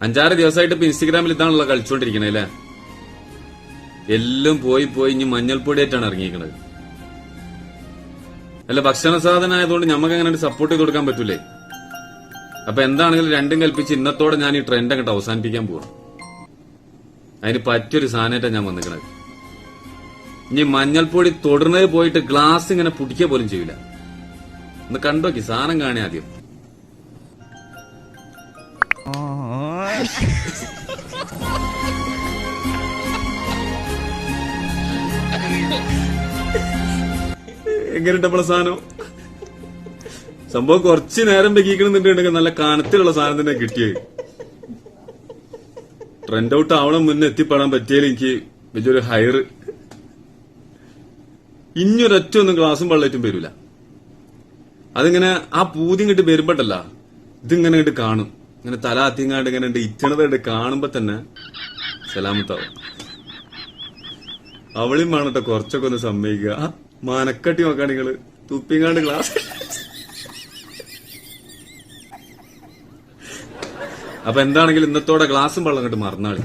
5-6 ദിവസമായിട്ട് ഇപ്പൊ ഇൻസ്റ്റഗ്രാമിൽ ഇതാണല്ലോ കളിച്ചോണ്ടിരിക്കണേ അല്ലേ? എല്ലാം പോയി ഇനി മഞ്ഞൾപ്പൊടിയായിട്ടാണ് ഇറങ്ങിയിരിക്കണത്. അല്ല, ഭക്ഷണ സാധനം ആയതുകൊണ്ട് ഞമ്മക്ക് അങ്ങനെ സപ്പോർട്ട് ചെയ്ത് കൊടുക്കാൻ പറ്റൂലേ? അപ്പൊ എന്താണെങ്കിലും രണ്ടും കൽപ്പിച്ച് ഇന്നത്തോടെ ഞാൻ ഈ ട്രെൻഡ് അങ്ങോട്ട് അവസാനിപ്പിക്കാൻ പോവാം. അതിന് പറ്റിയൊരു സാധനമായിട്ടാണ് ഞാൻ വന്നിക്കണത്. ഇനി മഞ്ഞൾപ്പൊടി തൊടുന്നത് പോയിട്ട് ഗ്ലാസ് ഇങ്ങനെ പുടിക്കുക പോലും ചെയ്യൂല. ഒന്ന് കണ്ടോക്കി, സാധനം കാണി ആദ്യം. എങ്ങനെയുണ്ടപ്പോഴ സാധനം? സംഭവം കുറച്ച് നേരം വെക്കിക്കണമെന്നുണ്ടെങ്കിൽ നല്ല കനത്തിലുള്ള സാധനം തന്നെ കിട്ടിയത്. ട്രെൻഡ് ഔട്ട് ആവണം മുന്നേ എത്തിപ്പെടാൻ പറ്റിയാൽ എനിക്ക് വലിയൊരു ഹയർ. ഇനിയൊരൊറ്റ ഒന്നും ഗ്ലാസും വെള്ളറ്റും വരൂല. അതിങ്ങനെ ആ പൂതി ഇങ്ങോട്ട് വരുമ്പോട്ടല്ല, ഇതിങ്ങനെ ഇങ്ങോട്ട് കാണും. ഇങ്ങനെ തല അത്തിങ്ങാണ്ട് ഇങ്ങനെ ഇറ്റണതായിട്ട് കാണുമ്പോ തന്നെ സലാമത്താവും. അവളിയും വേണട്ടോ കുറച്ചൊക്കെ ഒന്ന് സമ്മതിക്കുക. മനക്കട്ടി നോക്കാണ് നിങ്ങള് തുപ്പിങ്ങാണ്ട് ഗ്ലാസ്. അപ്പൊ എന്താണെങ്കിലും ഇന്നത്തോടെ ഗ്ലാസും വെള്ളം അങ്ങോട്ട് മറന്നാളി.